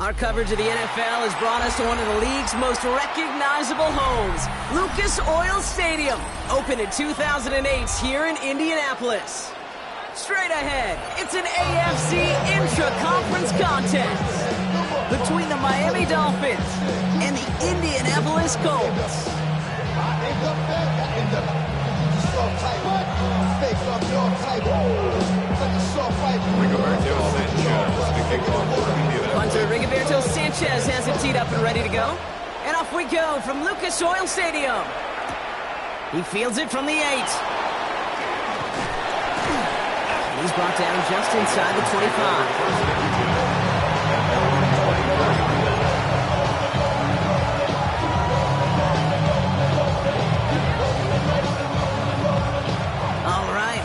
Our coverage of the NFL has brought us to one of the league's most recognizable homes, Lucas Oil Stadium, opened in 2008 here in Indianapolis. Straight ahead, it's an AFC intra-conference contest between the Miami Dolphins and the Indianapolis Colts. Punter Rigoberto Sanchez has it teed up and ready to go. And off we go from Lucas Oil Stadium. He fields it from the 8. He's brought down just inside the 25.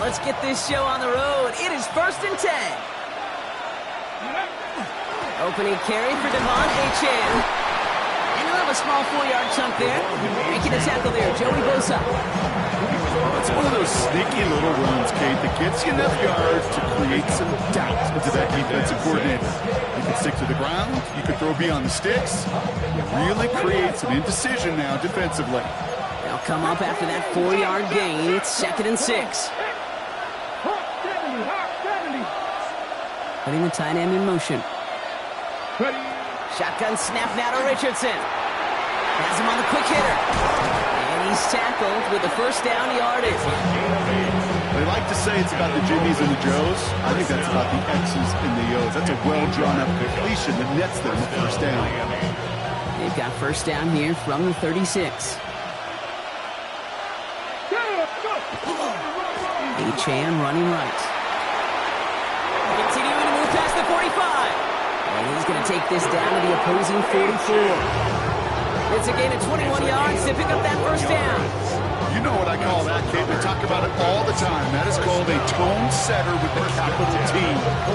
Let's get this show on the road. It is 1st and 10. Opening carry for Devon Achane. And he'll have a small 4-yard chunk there. Making the tackle there, Joey Bosa. It's one of those sneaky little runs, Kate, that gets you enough yards to create some doubt into that defensive coordinator. You can stick to the ground. You can throw beyond the sticks. You really create some indecision now defensively. They'll come up after that 4-yard gain. It's 2nd and 6. Putting the tight end in motion. Shotgun snap now to Richardson. Has him on the quick hitter. And he's tackled with the first down yardage. They like to say it's about the Jimmies and the Joes. I think that's about the X's and the O's. That's a well-drawn-up completion that nets them the first down. They've got first down here from the 36. Achane running right. Continuing to move past the 45. And he's going to take this down to the opposing 44. It's a gain of 21 yards to pick up that first down. You know what I call that, Kate? We talk about it all the time. That is called a tone setter with the capital T.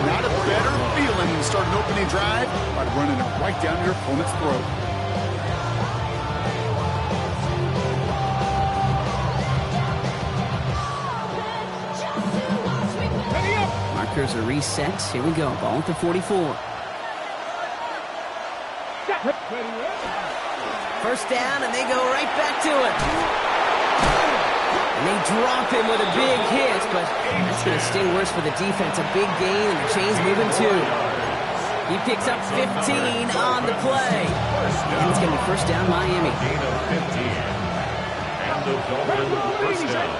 Not a better feeling than start an opening drive by running it right down your opponent's throat. Markers are reset. Here we go. Ball at the 44. First down, and they go right back to it. And they drop him with a big hit, but that's going to sting worse for the defense. A big gain, and the chain's moving too. He picks up 15 on the play. And it's going to be first down, Miami. Gain of 15. And the Dolphins first down.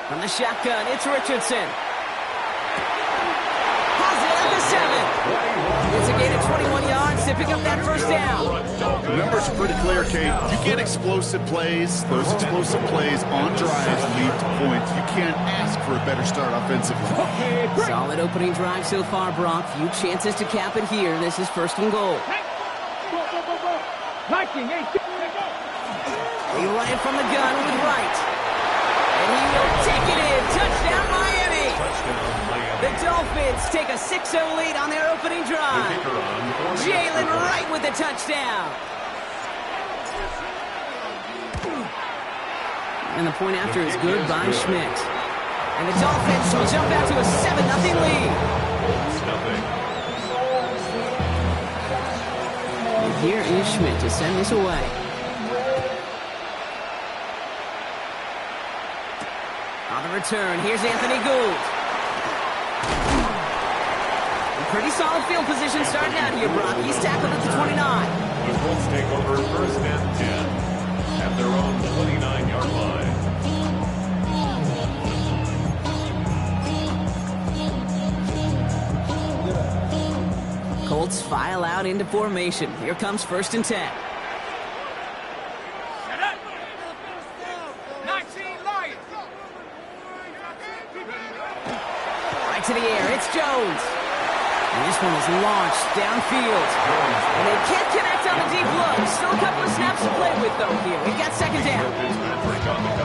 From the shotgun, it's Richardson. Has it at the 7. It's a gain of 21 yards to pick up that first down. The numbers are pretty clear, Kate. You get explosive plays. Those explosive plays on drives lead to points. You can't ask for a better start offensively. Solid opening drive so far, Brock. Few chances to cap it here. This is 1st and goal. They run it from the gun with Wright. And he will take it in. Touchdown, Miami. The Dolphins take a 6-0 lead on their opening drive. Jalen Wright with the touchdown. And the point after is good by Schmidt. And the Dolphins will jump out to a 7-0 lead. And here is Schmidt to send this away. On the return, here's Anthony Gould. Pretty solid field position starting out here, Brock. He's tackled at the 29. The Colts take over 1st and 10 at their own 29-yard line. Colts file out into formation. Here comes 1st and 10. Right to the air, it's Jones. And this one is launched downfield. And they can't connect on the deep look. Still a couple of snaps to play with, though, here. We've got 2nd down.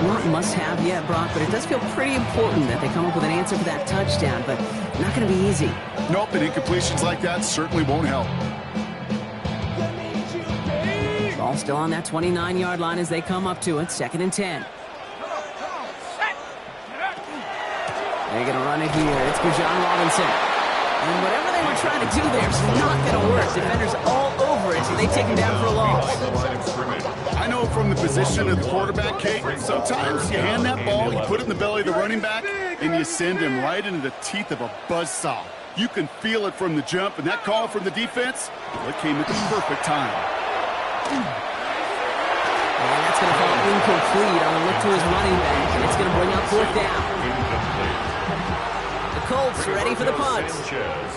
Not must-have yet, Brock, but it does feel pretty important that they come up with an answer for that touchdown, but not going to be easy. Nope, and incompletions like that certainly won't help. Ball still on that 29-yard line as they come up to it. 2nd and 10. They're going to run it here. It's Bijan Robinson. And whatever they were trying to do there is not going to work. Defenders all over it, so they take him down for a loss. I know from the position of the quarterback, Kate, sometimes you hand that ball, you put it in the belly of the running back, and you send him right into the teeth of a buzzsaw. You can feel it from the jump, and that call from the defense, well, it came at the perfect time. And that's going to fall incomplete on the look to his running back, and it's going to bring up fourth down. The Colts ready for the punt.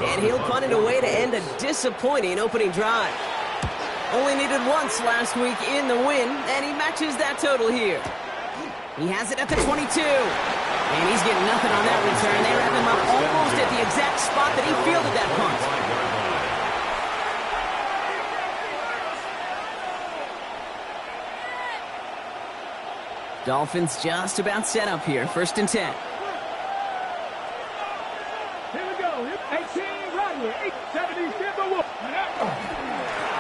And he'll punt it away to end a disappointing opening drive. Only needed once last week in the win, and he matches that total here. He has it at the 22. And he's getting nothing on that return. They wrap him up almost at the exact spot that he fielded that punt. Dolphins just about set up here. 1st and 10. Here we go. 18 right here. 870.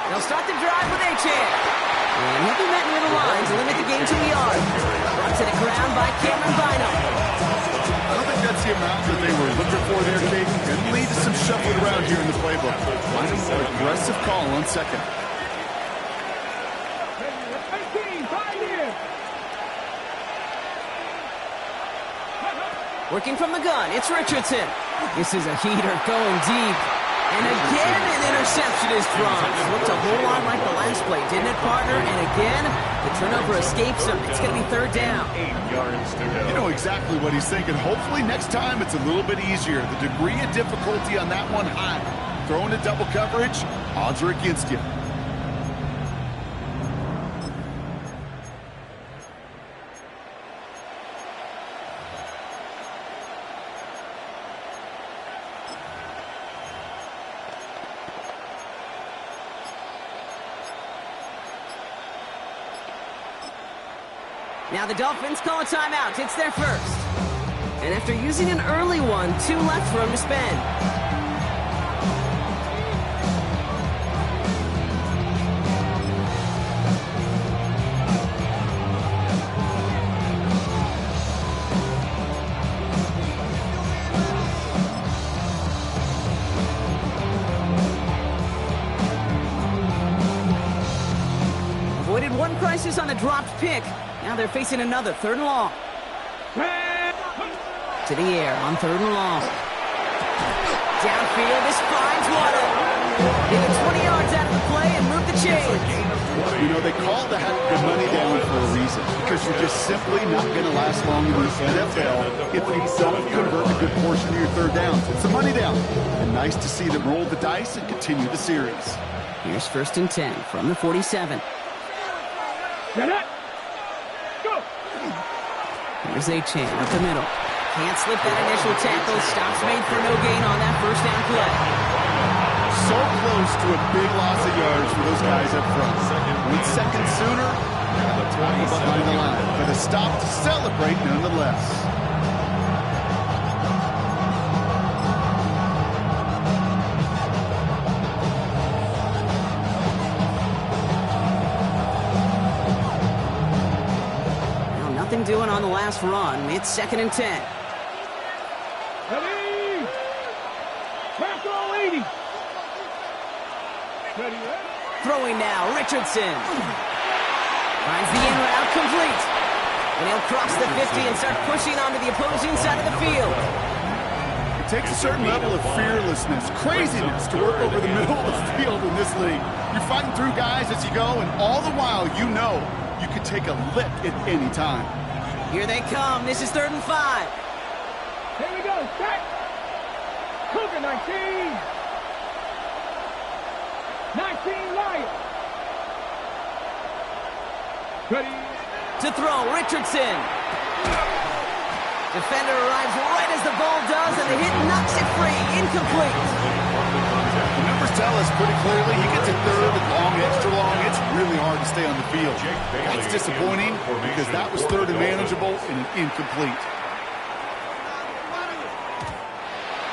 They'll start the drive with Achan. And he'll be met near the line to limit the game to a yard. Brought to the ground by Cameron Bynum. I don't think that's the amount that they were looking for there, Kate. Could lead to some shuffling around here in the playbook. Bynum, an aggressive call on 2nd. 18, 5 here. Working from the gun, it's Richardson. This is a heater going deep. And again, an interception is dropped. Looked a whole lot like the last play, didn't it, partner? And again, the turnover escapes him. It's going to be 3rd down. 8 yards to go. You know exactly what he's thinking. Hopefully next time it's a little bit easier. The degree of difficulty on that one high. Throwing a double coverage, odds are against you. Now the Dolphins call a timeout. It's their first. And after using an early one, 2 left for him to spend. Avoided one crisis on a dropped pick. Now they're facing another 3rd and long. To the air on 3rd and long. Downfield, this finds Waddle. Get the 20 yards out of the play and move the chains. You know, they call that the money down for a reason, because you're just simply not going to last long in the NFL if you don't convert a good portion of your 3rd downs. It's a money down. And nice to see them roll the dice and continue the series. Here's 1st and 10 from the 47. Here's Achan up the middle. Can't slip that initial tackle. Stops made for no gain on that 1st down play. So close to a big loss of yards for those guys up front. 1 second sooner, and the tackle behind the line. But a stop to celebrate nonetheless. Nothing doing on the last run. It's 2nd and 10. Ready? Back on 80. Ready, Throwing now, Richardson. Finds the in route complete. And he'll cross the 50 and start pushing onto the opposing side of the field. It takes a certain level of fearlessness, craziness to work over the middle of the field in this league. You're fighting through guys as you go, and all the while you know you could take a lick at any time. Here they come. This is 3rd and 5. Here we go. Back. Cougar 19. 19 Lions. Ready. To throw, Richardson. Defender arrives right as the ball does, and the hit knocks it free. Incomplete. The numbers tell us pretty clearly he gets a 3rd and long, extra long. It's really hard to stay on the field. That's disappointing because that was 3rd and manageable and an incomplete.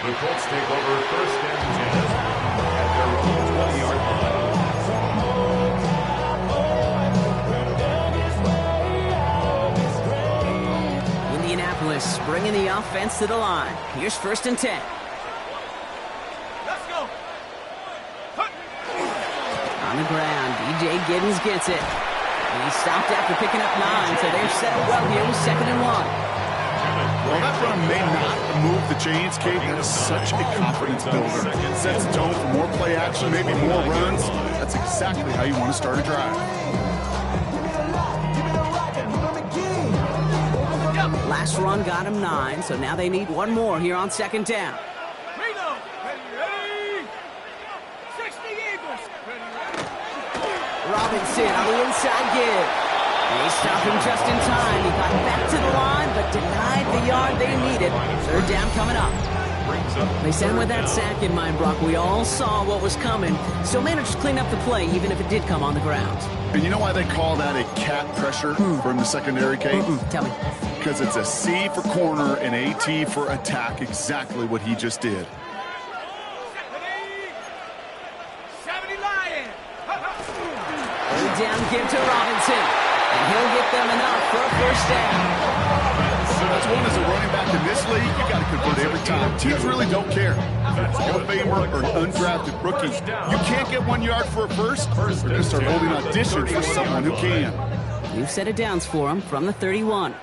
The Colts take over 1st and 10 at their own 20-yard line. Indianapolis bringing the offense to the line. Here's 1st and 10. the ground. DJ Giddens gets it. And he stopped after picking up 9, so they're set up well here with 2nd and 1. Well, that run may not move the chains, Kate. That is such a confidence builder. It sets the tone for more play action, maybe more runs. That's exactly how you want to start a drive. Last run got him 9, so now they need one more here on 2nd down. Robinson on the inside give. They stopped him just in time. He got back to the line, but denied the yard they needed. 3rd down coming up. They sent him with that sack in mind, Brock. We all saw what was coming. Still managed to clean up the play, even if it did come on the ground. And you know why they call that a cat pressure from the secondary, Kate? Tell me. Because it's a C for corner and a T for attack. Exactly what he just did. Down give to Robinson, and he'll get them enough for a 1st down. That's one as a running back in this league, you got to convert every time. Teams really don't care. Hall of Famer or an undrafted rookie. You can't get 1 yard for a first, they're going to start holding audition for someone who can. New set of downs for him from the 31.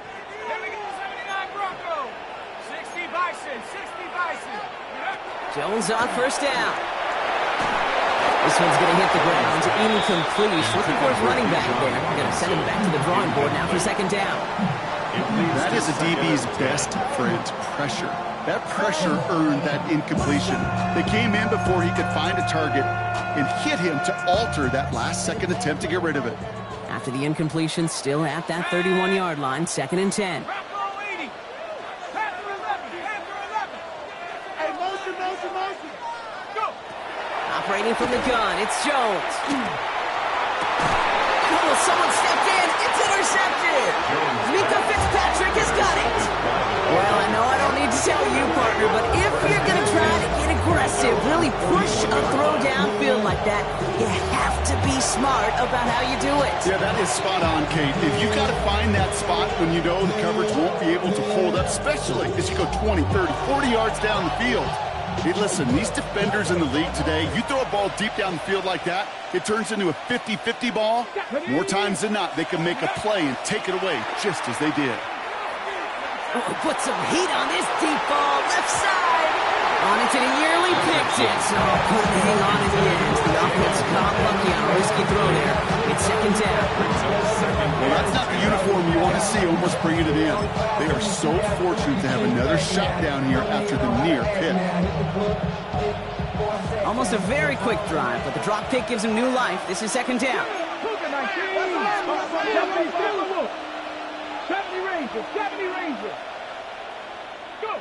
Jones on 1st down. This one's going to hit the ground. Incomplete. Looking for his running back there. Going to send him back to the drawing board now for 2nd down. That is a DB's best friend, pressure. That pressure earned that incompletion. They came in before he could find a target and hit him to alter that last-second attempt to get rid of it. After the incompletion, still at that 31-yard line, 2nd and 10. Operating from the gun, it's Jones. Oh, someone stepped in. It's intercepted. Mika Fitzpatrick has got it. Well, I know I don't need to tell you, partner, but if you're going to try to get aggressive, really push a throw downfield like that, you have to be smart about how you do it. Yeah, that is spot on, Kate. If you got to find that spot when you know the coverage won't be able to hold up, especially as you go 20, 30, 40 yards down the field. Hey, listen, these defenders in the league today, you throw a ball deep down the field like that, it turns into a 50-50 ball. More times than not, they can make a play and take it away, just as they did. Oh, put some heat on this deep ball, left side. On into the yearly picked it, so couldn't hang on in the end. The offense got lucky on a risky throw there. It's 2nd down. Well, that's not the uniform you want to see almost bringing it in. They are so fortunate to have another shot down here after the near pick. Almost a very quick drive, but the drop pick gives him new life. This is 2nd down. 70 Rangers. Go.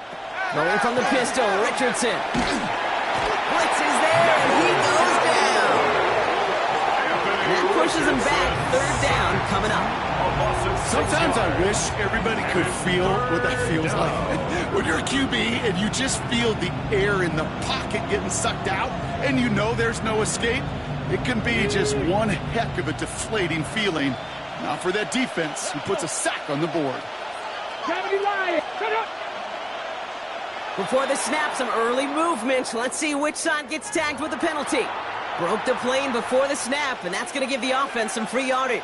Rolling from the pistol, Richardson. Blitz is there, and he goes down. That pushes him back. 3rd down coming up. Sometimes I wish everybody could feel what that feels like. When you're a QB and you just feel the air in the pocket getting sucked out and you know there's no escape, it can be just one heck of a deflating feeling. Now for that defense who puts a sack on the board. Before the snap, some early movement. Let's see which side gets tagged with a penalty. Broke the plane before the snap, and that's going to give the offense some free yardage.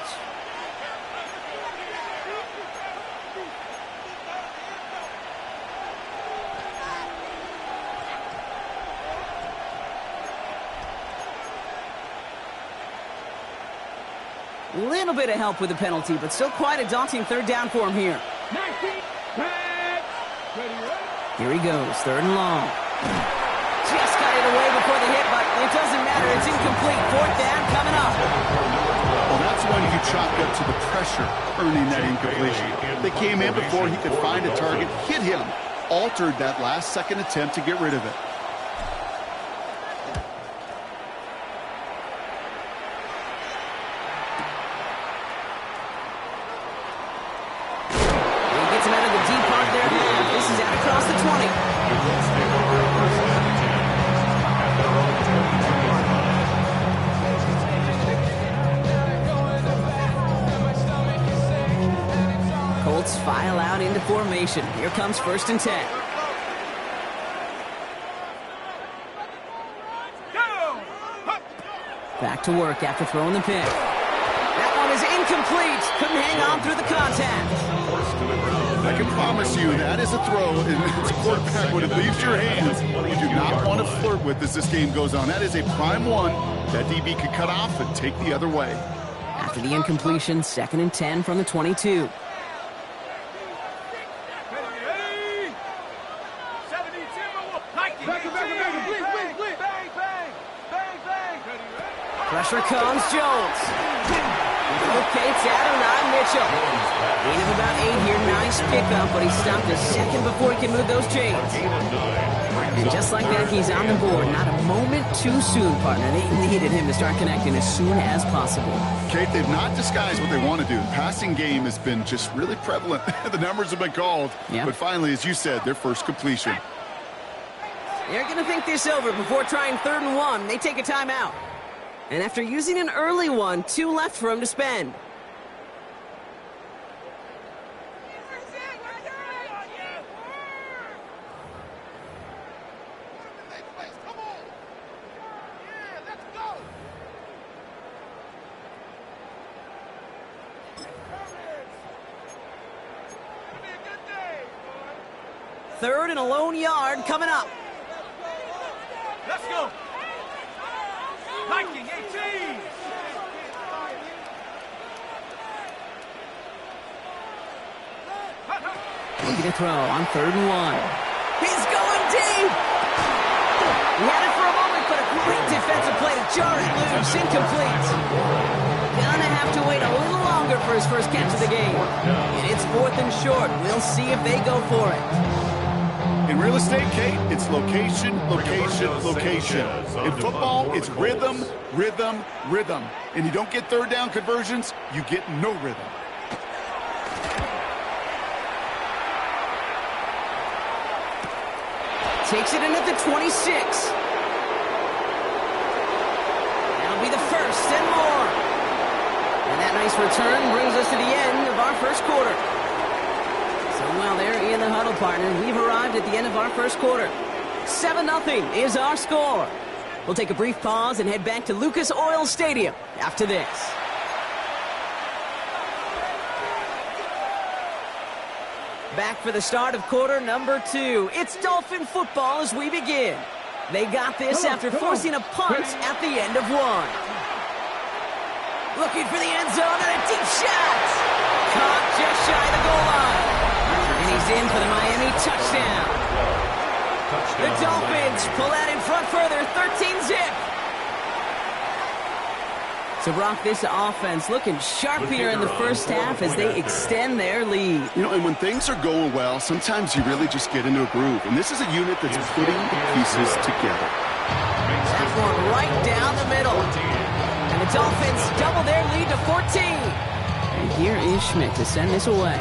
Little bit of help with the penalty, but still quite a daunting 3rd down for him here. Here he goes, 3rd and long. Just got it away before the hit, but it doesn't matter. It's incomplete. 4th down coming up. Well, that's when you chalked up to the pressure, earning that incompletion. They came in before he could find a target, hit him, altered that last-second attempt to get rid of it. File out into formation. Here comes 1st and 10. Back to work after throwing the pick. That one is incomplete. Couldn't hang on through the contact. I can promise you that is a throw, and it's a quarterback when it leaves your hands. You do not want to flirt with as this game goes on. That is a prime one that DB could cut off and take the other way. After the incompletion, 2nd and 10 from the 22. Pressure comes, Jones. Locates Adonai Mitchell. Gain of about 8 here, nice pickup, but he stopped a second before he can move those chains. And just like that, he's on the board. Not a moment too soon, partner. They needed him to start connecting as soon as possible. Kate, they've not disguised what they want to do. The passing game has been just really prevalent. The numbers have been called. Yep. But finally, as you said, their first completion. They're going to think this over before trying 3rd and 1. They take a timeout. And after using an early one, 2 left for him to spend. Third and a lone yard coming up. Let's go. Viking 18. Looking to throw on 3rd and 1. He's going deep. He had it for a moment, but a great defensive play to jar it loose. Incomplete. Gonna have to wait a little longer for his first catch of the game. And it's 4th and short. We'll see if they go for it. In real estate, Kate, it's location, location, location. In football, it's rhythm, rhythm, rhythm. And you don't get 3rd down conversions, you get no rhythm. Takes it in at the 26. That'll be the 1st and more. And that nice return brings us to the end of our first quarter. So while they're in the huddle, partner, we've arrived at the end of our first quarter. 7-0 is our score. We'll take a brief pause and head back to Lucas Oil Stadium after this. Back for the start of quarter number 2. It's Dolphin football as we begin. They got this after forcing a punt at the end of 1. Looking for the end zone and a deep shot. Caught just shy of the goal line. And he's in for the Miami touchdown. The Dolphins pull that in front further, 13-zip. So, Brock, this offense looking sharp here in the first half as they extend their lead. You know, and when things are going well, sometimes you really just get into a groove. And this is a unit that's putting the pieces together. That one right down the middle. And the Dolphins double their lead to 14. And here is Schmidt to send this away.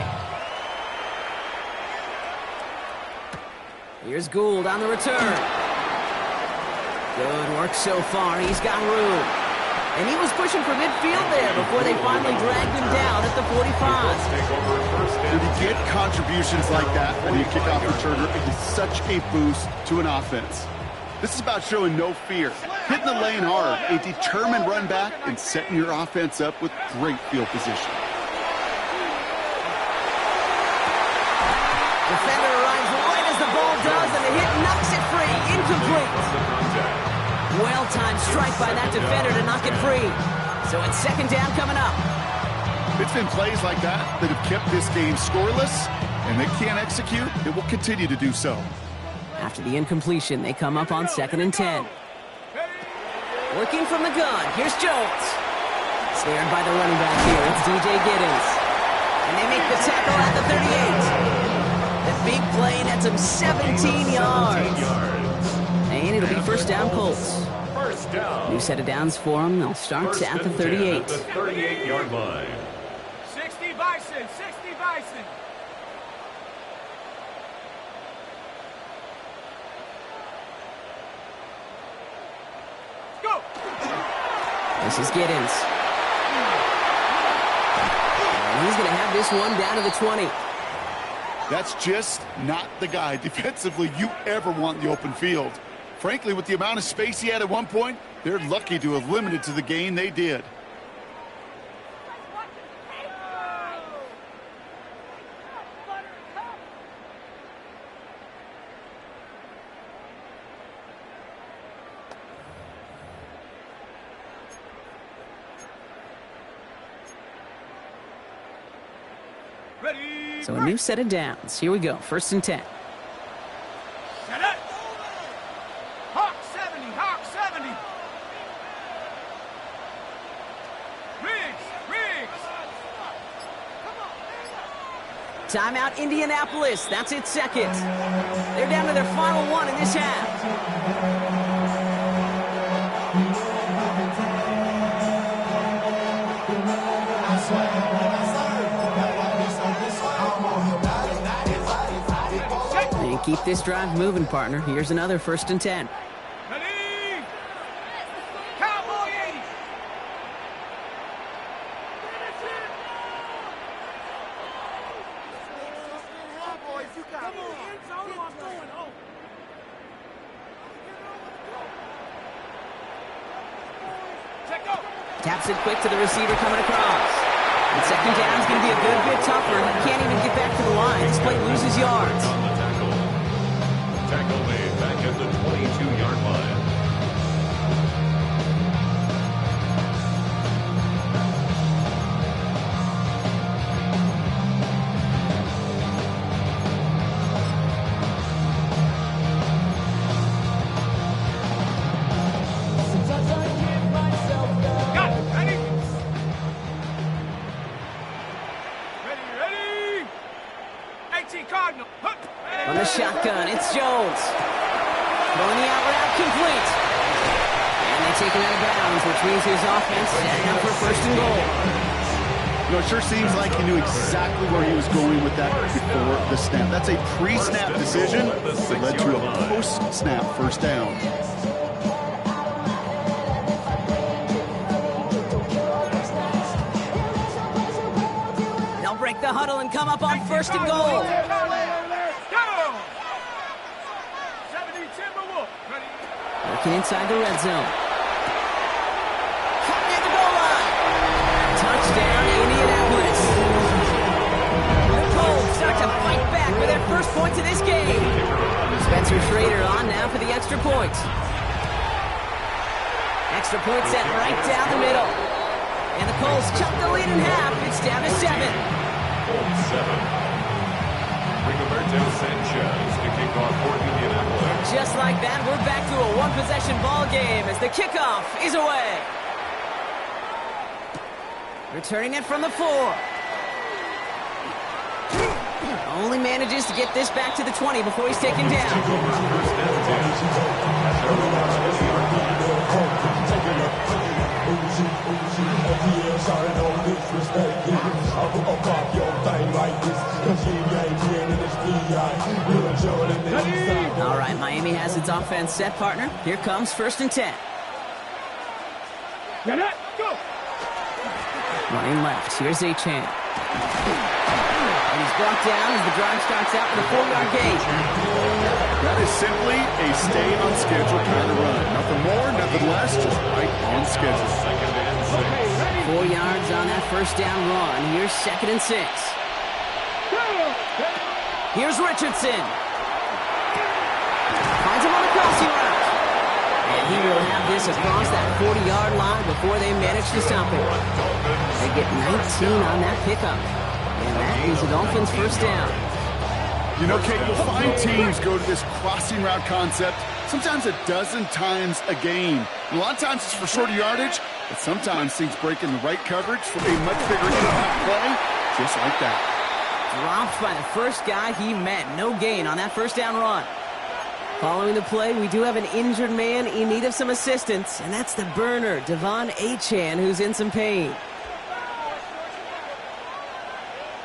Here's Gould on the return. Good work so far. He's got room. And he was pushing for midfield there before they finally dragged him down at the 45. When you get contributions like that when you kick off returner, it is such a boost to an offense. This is about showing no fear, hitting the lane hard, a determined run back, and setting your offense up with great field position. Defender arrives right as the ball does, and the hit knocks it free. Incomplete. Well-timed strike by that defender to knock it free. So it's 2nd down coming up. It's been plays like that that have kept this game scoreless, and they can't execute. It will continue to do so. After the incompletion, they come up on 2nd and 10. Working from the gun, here's Jones. Snared by the running back here, it's DJ Giddens. And they make the tackle at the 38. The big play nets him 17 yards. And it'll be 1st down Colts. First down. New set of downs for them. They'll start at the 38. The 38-yard line. 60 Bison, 60 Bison. Go. This is Giddens. And he's going to have this one down to the 20. That's just not the guy defensively you ever want in the open field. Frankly, with the amount of space he had at one point, They're lucky to have limited to the gain they did. So a new set of downs. Here we go. 1st and 10. Set it. Hawk 70. Hawk 70. Riggs. Timeout, Indianapolis. That's its second. They're down to their final one in this half. And keep this drive moving, partner. Here's another 1st and 10. Ready. Cowboy 80. Taps it quick to the receiver coming across. And 2nd down is going to be a good bit tougher. He can't even get back to the line. This play loses yards. On the tackle. Tackle made back at the 22-yard line. On the shotgun, it's Jones. Throwing the out route complete. And they take him out of bounds, which means his offense setting up for 1st and goal. You know, it sure seems like he knew exactly where he was going with that before the snap. That's a pre-snap decision that led to a post-snap 1st down. They'll break the huddle and come up on 1st and goal. Working inside the red zone. Caught near the goal line. Touchdown, Indianapolis. The Colts start to fight back with their 1st points of this game. Spencer Schrader on now for the extra point. Extra point set right down the middle. And the Colts cut the lead in half. It's down to 7. Colts 7. Rigoberto Sanchez to kick off for Indianapolis. Just like that, we're back to a one-possession ball game as the kickoff is away. Returning it from the 4. Only manages to get this back to the 20 before he's taken down. All right, Miami has its offense set, partner. Here comes 1st and 10. Go. Running left. Here's Achane. And he's brought down as the drive starts out with a 4-yard gain. That is simply a stay on schedule kind of run. Nothing more, nothing less, just right on schedule. 2nd and 6. 4 yards on that 1st down run. Here's 2nd and 6. Here's Richardson. Finds him on the crossing route. And he will have this across that 40-yard line before they manage to stop it. They get 19 on that pickup. And that is the Dolphins' 1st down. You know, Kate, you'll find teams go to this crossing route concept sometimes a dozen times a game. And a lot of times it's for shorter yardage, but sometimes things break in the right coverage for a much bigger impact play, just like that. Dropped by the first guy he met. No gain on that 1st down run. Following the play, we do have an injured man in need of some assistance, and that's the burner, Devon Achane, who's in some pain.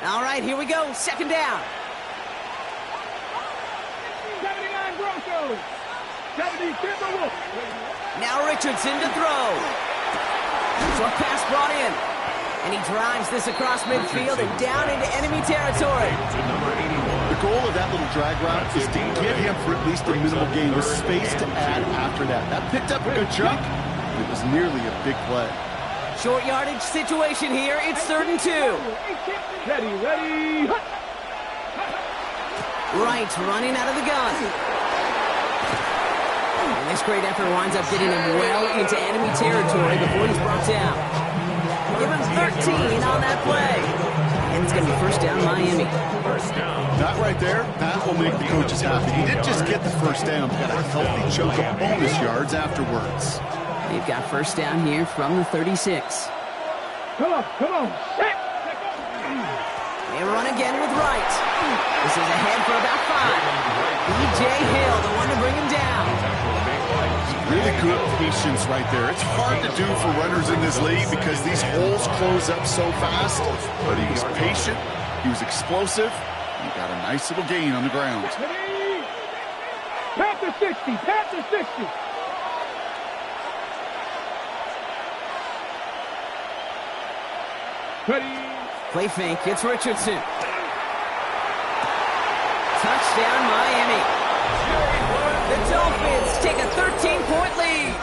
All right, here we go. 2nd down. 79 Broncos. 70 Timberwolves. Now Richardson to throw. Short pass brought in. And he drives this across midfield and down into enemy territory. The goal of that little drag route is to get him for at least a minimal gain with space to add after that. That picked up a good chunk, It was nearly a big play. Short yardage situation here. It's 3rd and 2. Ready. Wright running out of the gun. And this great effort winds up getting him well into enemy territory before he's brought down. Give him 13 on that play. And it's going to be 1st down Miami. That right there, that will make the coaches happy. He didn't just get the 1st down, but got a healthy chunk of bonus yards afterwards. They've got 1st down here from the 36. Come on. They run again with Wright. This is ahead for about 5. B.J. Hill, the one to bring him down. Really good patience right there. It's hard to do for runners in this league because these holes close up so fast. But he was patient, he was explosive, and he got a nice little gain on the ground. Panther 60. Ready. Play fake, it's Richardson. Touchdown, Miami. The Dolphins take a 13-point lead.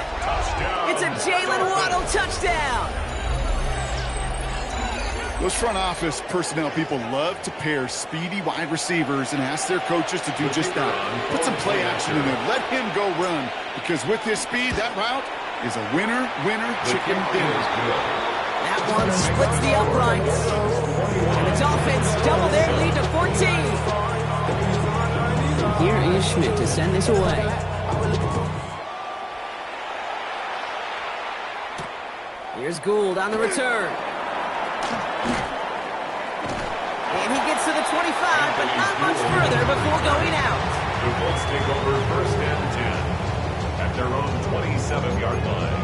It's a Jalen Waddle touchdown. Those front office personnel people love to pair speedy wide receivers and ask their coaches to do just that. Put some play action in there. Let him go run, because with his speed, that route is a winner, chicken dinner. That one splits the uprights. And the Dolphins double their lead to 14. Here is Schmidt to send this away. Here's Gould on the return. And he gets to the 25, but not much further before going out. The Colts take over 1st and 10 at their own 27-yard line.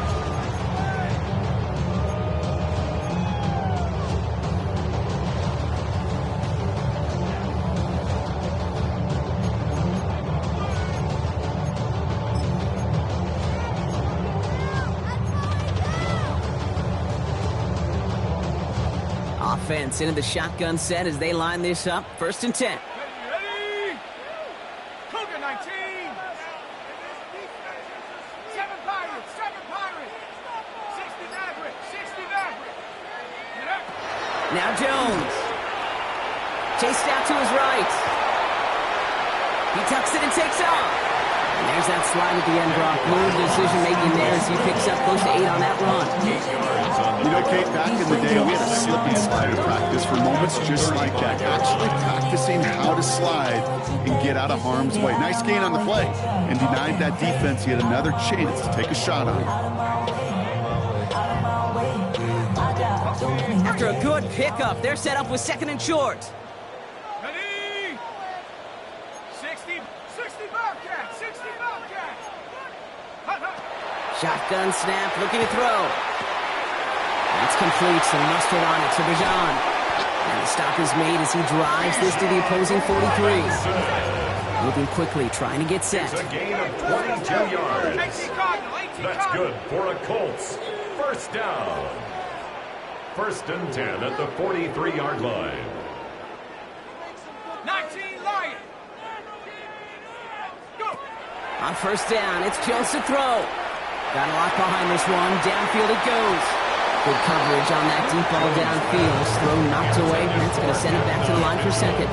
Offense into the shotgun set as they line this up. 1st and 10. Ready. Cougar 19. 7 Pirates. 60 Maverick. Now Jones. Chased out to his right. He tucks it and takes off. And there's that slide at the end, Brock. Little decision-making there as he picks up close to 8 on that run. You know, Kate, back in the day, we had a slip and slide to practice for moments just like that. Actually practicing how to slide and get out of harm's way. Nice gain on the play. And denied that defense. He had another chance to take a shot on it. After a good pickup, they're set up with 2nd and short. Ready. 60 Bobcat. Shotgun snap, looking to throw. That's complete, some mustard on it to Bijan. And the stop is made as he drives this to the opposing 43. Moving quickly, trying to get set. It's a gain of 22 yards. That's good for a Colts. 1st down. 1st and 10 at the 43-yard line. 19 Lion. Go. On 1st down, it's Jones to throw. Got a lot behind this one. Downfield it goes. Good coverage on that deep ball downfield. Throw knocked away. That's going to send it back to the line for 2nd.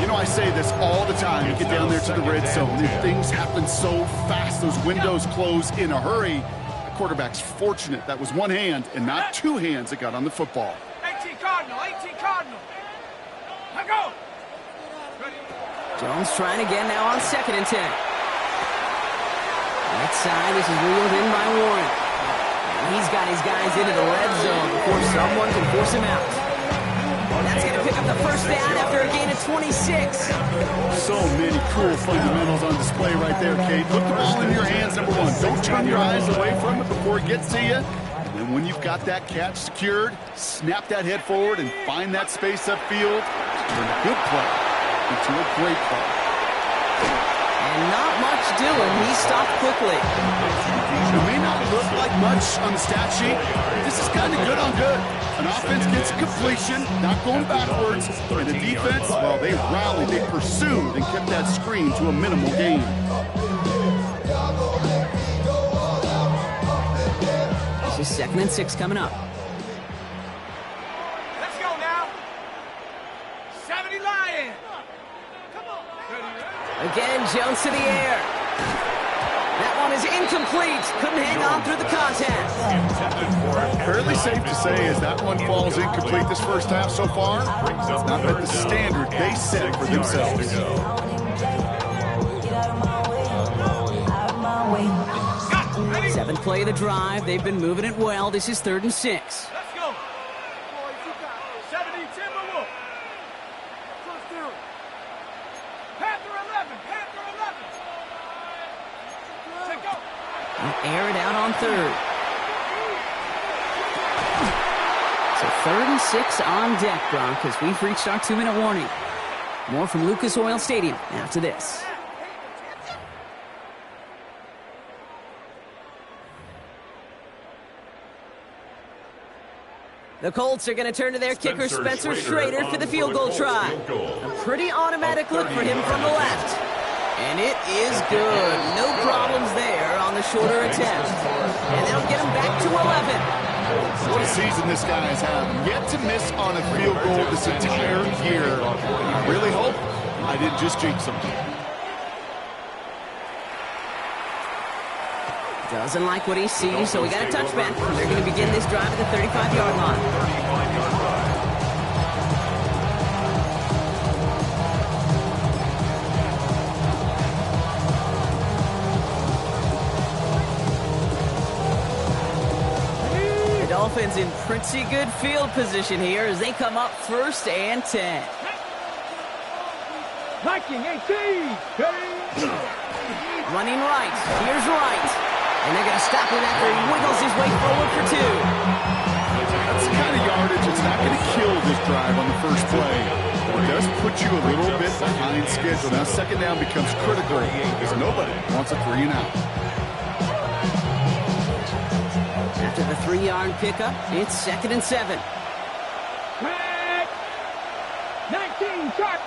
You know, I say this all the time. You get down there to the red zone, and things happen so fast. Those windows close in a hurry. The quarterback's fortunate. That was one hand and not 2 hands that got on the football. 18 Cardinal. Let go. Ready. Jones trying again now on 2nd and 10. Right side, this is reeled in by Warren. And he's got his guys into the red zone before someone can force him out. That's going to pick up the 1st down after a gain of 26. So many cool fundamentals on display right there, Kate. Put the ball in your hands, number 1. Don't turn your eyes away from it before it gets to you. And then when you've got that catch secured, snap that head forward and find that space upfield. Turn a good play into a great play. And not much doing. He stopped quickly. It may not look like much on the stat sheet, but this is kind of good on good. An offense gets completion, not going backwards, and the defense, well, they rallied, they pursued, and kept that screen to a minimal gain. This is 2nd and 6 coming up. Let's go now. 70 Lions. Come on. Again, Jones to the air. That one is incomplete. Couldn't hang on through the contact. Fairly safe to say as that one falls incomplete this first half so far. It's not met the standard they set for themselves. Seventh play of the drive. They've been moving it well. This is 3rd and 6. Let's go. 70 Timberwolf. First down. Panther 11. Panther 11. Take go. They'll air it out on 3rd. So 3rd and 6 on deck, Brock, as we've reached our 2-minute warning. More from Lucas Oil Stadium after this. The Colts are going to turn to their kicker, Spencer Schrader, for the field goal try. A pretty automatic look for him from the left. And it is good. No problems there on the shorter attempt. And that'll get him back to 11. What a season this guy has had. Yet to miss on a field goal this entire year. And I really hope I didn't just jinx him. Doesn't like what he sees, so we got a touchback. They're going to begin this drive at the 35-yard line. 35-yard line. The Dolphins in pretty good field position here as they come up 1st and 10. Viking 18. Running right. Here's right. And they're going to stop him after he wiggles his way forward for 2. That's the kind of yardage that's not going to kill this drive on the first play. It does put you a little bit behind schedule. Now 2nd down becomes critical because nobody wants a 3 and out. After the 3-yard pickup, it's 2nd and 7. 19 shot.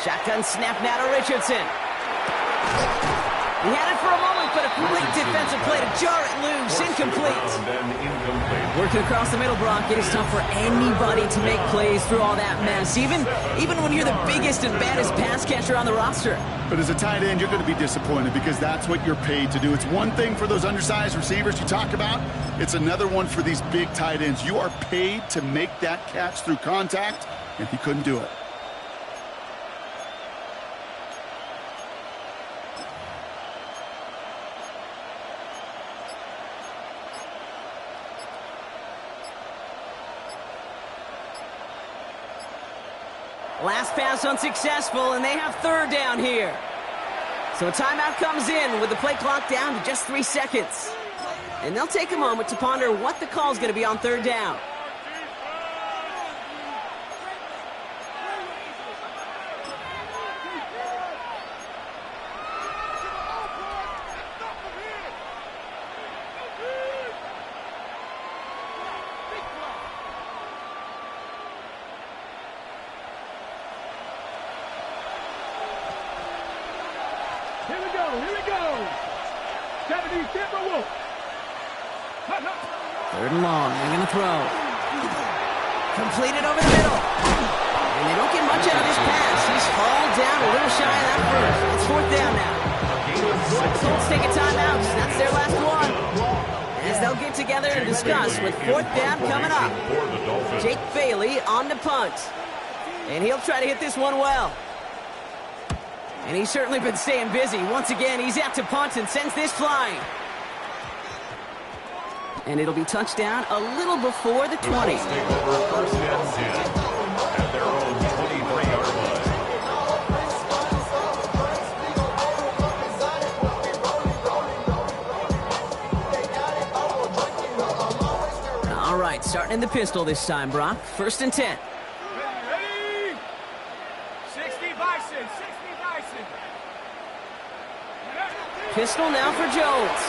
Shotgun snap now to Richardson. He had it for a moment, but a great defensive play to jar it loose. Incomplete. Working across the middle, Brock, it is tough for anybody to make plays through all that mess, even when you're the biggest and baddest pass catcher on the roster. But as a tight end, you're going to be disappointed because that's what you're paid to do. It's one thing for those undersized receivers you talk about. It's another one for these big tight ends. You are paid to make that catch through contact, and he couldn't do it. Last pass unsuccessful, and they have 3rd down here. So a timeout comes in with the play clock down to just 3 seconds. And they'll take a moment to ponder what the call is going to be on 3rd down. Here we go. 70 Timberwolf. 3rd and long. They're going to throw. Completed over the middle. And they don't get much out of this pass. He's hauled down a little shy of that first. It's 4th down now. Colts take a timeout. That's their last one. As they'll get together and discuss with 4th down coming up. Jake Bailey on the punt. And he'll try to hit this one well. And he's certainly been staying busy. Once again, he's out to punt and sends this flying. And it'll be touchdown a little before the 20. Take over 1st and 10 at their own 23-yard line. All right, starting in the pistol this time, Brock. 1st and 10. Ready? 60 Bison. Pistol now for Jones.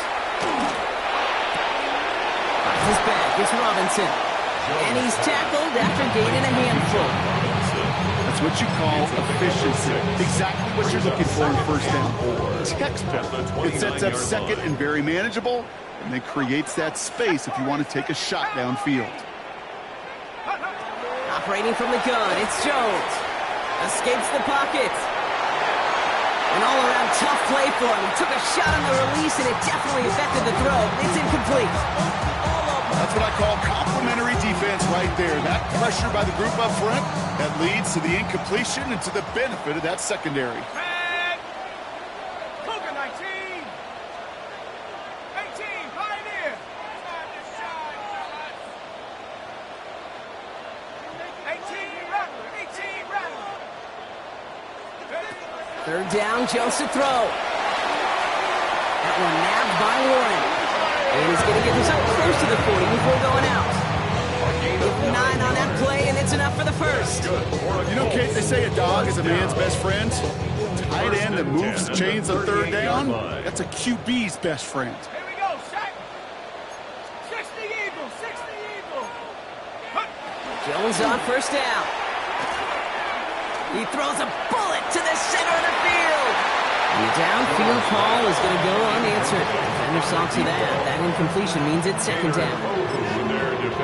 Off his back, it's Robinson. And he's tackled after gaining a handful. That's what you call efficiency. Exactly what you're looking for in first down. Textbook. It sets up second and very manageable, and then creates that space if you want to take a shot downfield. Operating from the gun, it's Jones. Escapes the pocket. An all-around tough play for him. He took a shot on the release, and it definitely affected the throw. It's incomplete. That's what I call complimentary defense right there. That pressure by the group up front, that leads to the incompletion and to the benefit of that secondary. Cougar 19. 18, Pioneer. 18, Rattler. 18, Rattler. Third down, Jones to throw. That one nabbed by Warren. And he's going to get himself close to the 40 before going out. 9 on that play, and it's enough for the first. You know, Kate, they say a dog is a man's best friend. Tight end that moves chains on third down, that's a QB's best friend. Here we go, set. 60 Eagles, 60 Eagles. Jones on first down. He throws a bullet to the center of the field. The downfield call is going to go unanswered. Defender saw to that. That incompletion means it's second down.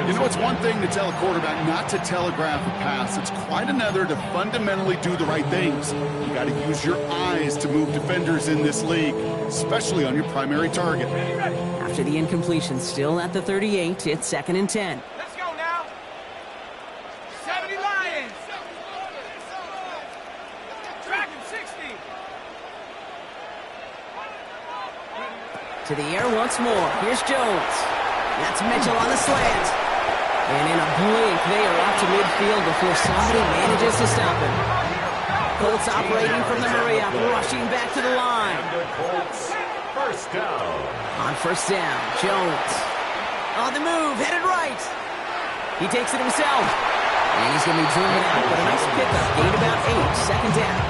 You know, it's one thing to tell a quarterback not to telegraph a pass. It's quite another to fundamentally do the right things. You got to use your eyes to move defenders in this league, especially on your primary target. After the incompletion, still at the 38, it's second and 10. Let's go now. 70 Lions. Dragon 60. To the air once more. Here's Jones. That's Mitchell on the slant. And in a blink, they are off to midfield before somebody manages to stop him. Colts operating from the hurry-up, rushing back to the line. And the Colts, first down. On first down, Jones. On the move, headed right. He takes it himself. And he's going to be driven out, but a nice pickup. Gained about 8, second down.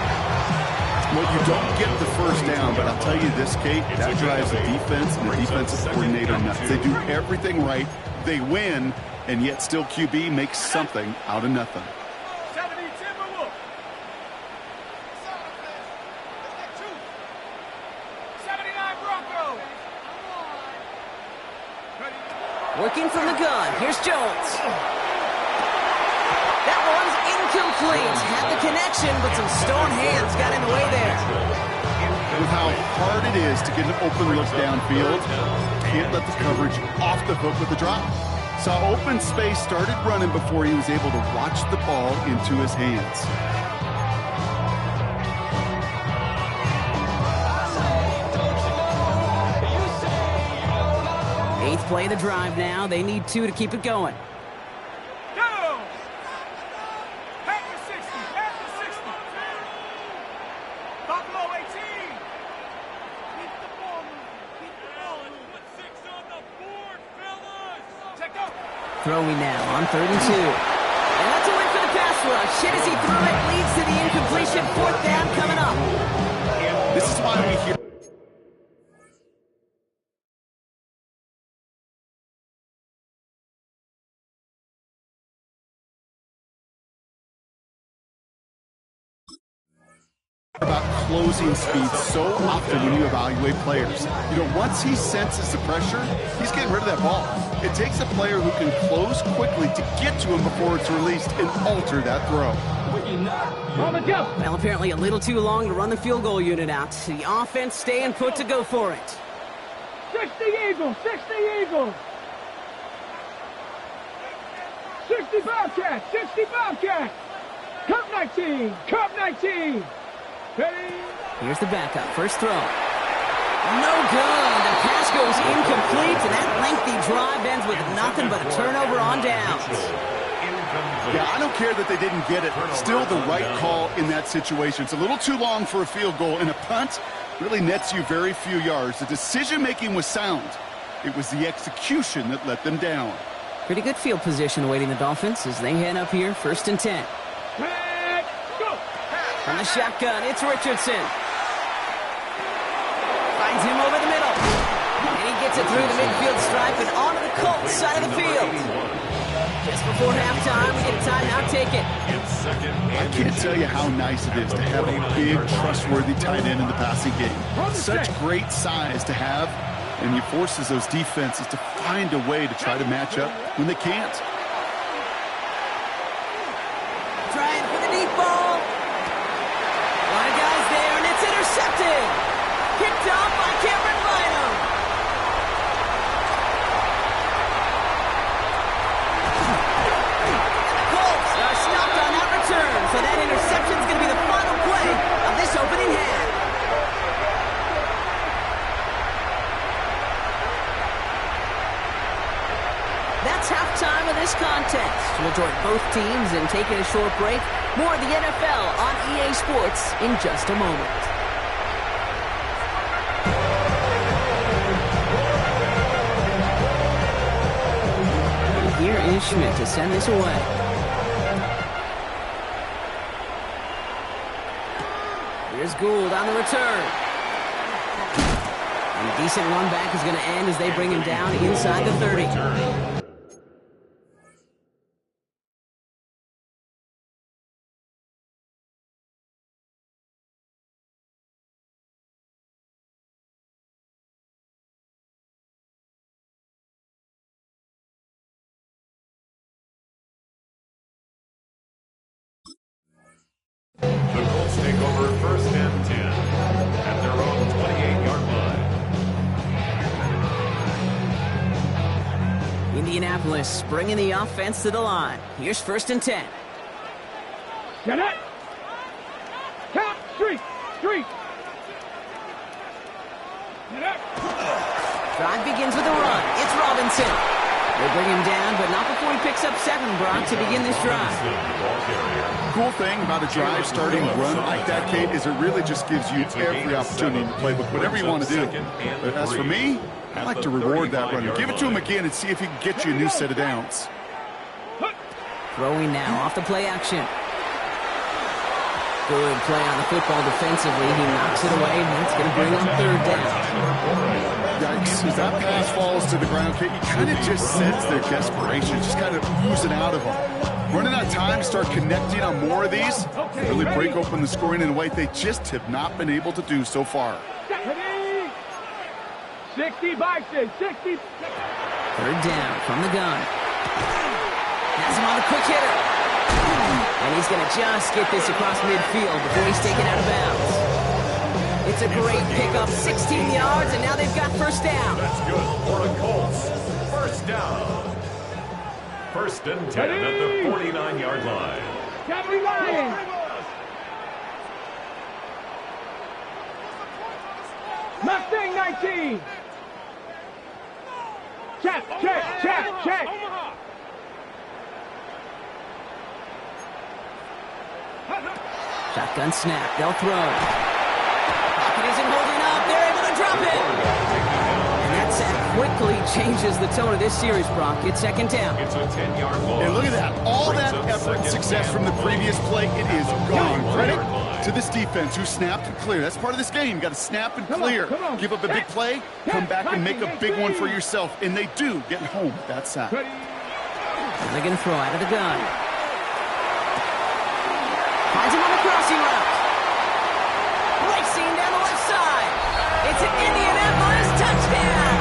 Well, you don't get the first down, but I'll tell you this, Kate, that drives the defense and the defensive coordinator nuts. They do everything right. They win, and yet still QB makes something out of nothing. 70 Timberwolf. 79 Broncos. Working from the gun. Here's Jones. That one's incomplete. Had the connection, but some stone hands got in the way there. With how hard it is to get an open look downfield, can't let the coverage off the hook with the drop. Saw open space, started running before he was able to watch the ball into his hands. Eighth play of the drive now. They need 2 to keep it going. Go. Packers 60. Packers 60. Buffalo 18. Keep the ball moving. Keep the ball moving. Put 6 on the board, fellas. Check out. Throwing now on 3rd and 2. And that's a win for the pass rush. Hit as he threw it, leads to the incompletion. 4th down coming up. This is why we hear about closing speed so often when you evaluate players. You know, once he senses the pressure, he's getting rid of that ball. It takes a player who can close quickly to get to him before it's released and alter that throw. Well, apparently a little too long to run the field goal unit out. The offense staying put to go for it. 60 Eagles. 60 Eagles. 60 Bobcats. 60 Bobcats. Cup 19. Cup 19. Ready? Here's the backup. First throw. No good. The pass goes incomplete, and that lengthy drive ends with nothing but a turnover on downs. Yeah, I don't care that they didn't get it. Still the right call in that situation. It's a little too long for a field goal, and a punt really nets you very few yards. The decision-making was sound. It was the execution that let them down. Pretty good field position awaiting the Dolphins as they head up here, 1st and 10. From the shotgun, it's Richardson. Finds him over the middle. And he gets it through the midfield stripe and onto the Colts side of the field. Just before halftime, we get a timeout taken. I can't tell you how nice it is to have a big, trustworthy tight end in the passing game. Such great size to have, and he forces those defenses to find a way to try to match up when they can't. Trying for the deep ball. A lot of guys there, and it's intercepted. Picked off by Cameron Bynum. Colts are stopped on that return, so that interception is going to be the final play of this opening half. That's halftime of this contest. We'll join both teams in taking a short break. More of the NFL on EA Sports in just a moment. And here is Schmidt to send this away. Here's Gould on the return. And a decent run back is going to end as they bring him down inside the 30. The Colts take over 1st and 10 at their own 28-yard line. Indianapolis bringing the offense to the line. Here's 1st and 10. Get it. Count. Street. Get it. Drive begins with a run. It's Robinson. They bring him down, but not before he picks up 7, Brock, to begin this drive. Cool thing about a drive starting run like that, Kate, is it really just gives you every opportunity to play with whatever you want to do. But as for me, I like to reward that runner. Give it to him again and see if he can get you a new set of downs. Throwing now off the play action. Good play on the football defensively. He knocks it away, and that's going to bring up 3rd down. Yikes, as that pass falls to the ground, Kate, you kind of just sense their desperation, just kind of oozing out of them. Running out of time, start connecting on more of these, really break open the scoring in a way they just have not been able to do so far. 60 boxes, 60. 3rd down from the gun. Has him on the quick hitter. And he's going to just get this across midfield before he's taken out of bounds. It's a great pickup, 16 yards, and now they've got 1st down. That's good for a Colts. 1st down. 1st and 10 at the 49-yard line. Cavalry line. Mustang 19. Check. Shotgun snap. They'll throw. Pocket isn't holding up. They're able to drop it. And that sack quickly changes the tone of this series, Brock. It's 2nd down. It's a 10-yard loss. And look at that. All that effort and success from the previous play, it is gone. Credit to this defense who snapped and cleared. That's part of this game. You got to snap and clear. Give up a big play, come back and make a big one for yourself. And they do get home with that sack. They're going to throw out of the gun. Finds him on the crossing route. Racing down the left side. It's an Indianapolis touchdown.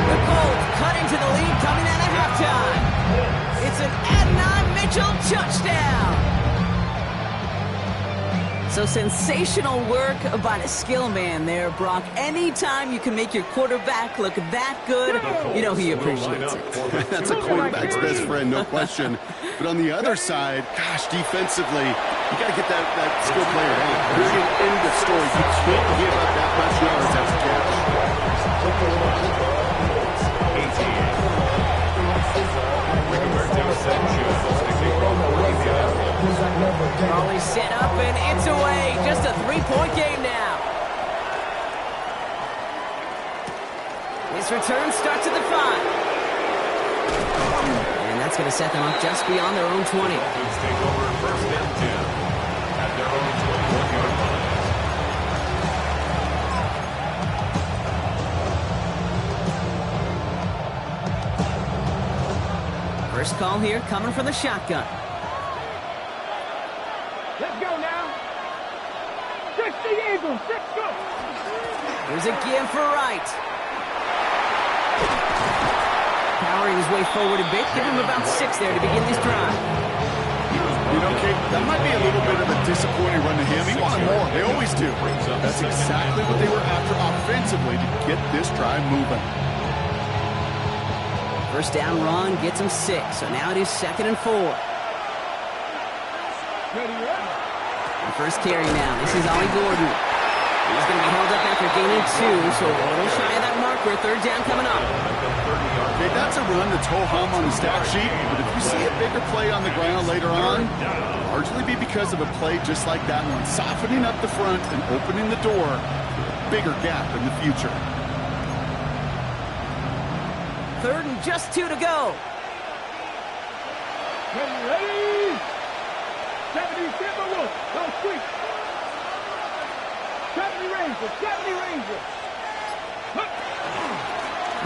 The Colts cut into the lead coming out of halftime. It's an Adnan Mitchell touchdown. So sensational work by the skill man there, Brock. Anytime you can make your quarterback look that good, you know he appreciates it. That's a quarterback's best friend, no question. But on the other side, gosh, defensively, you got to get that skill player down. Period, end of story. You can't give up that much yards after catch. 18. Raleigh set up and it's away. Just a 3-point game now. This return starts at the 5. And that's going to set them up just beyond their own 20. Take over 1st and 10 at their own 21-yard line. First call here coming from the shotgun. Let's go now. 60 Eagles, 6 go. Here's a give for Wright. Powering his way forward a bit. Give him about 6 there to begin this drive. You know, Kate, that might be a little bit of a disappointing run to him. He wanted more. They always do. That's exactly what they were after offensively to get this drive moving. First down run gets him 6. So now it is 2nd and 4. The first carry now. This is Ollie Gordon. He's going to be held up after gaining 2, so a little shy of that marker. 3rd down coming up. Okay, that's a run that's ho-hum on the stat sheet, but if you see a bigger play on the ground later on, it'll largely be because of a play just like that one, softening up the front and opening the door for a bigger gap in the future. 3rd and just 2 to go. Ready? 70 Timberwolves, go sweep. 70 Rangers, 70 Rangers.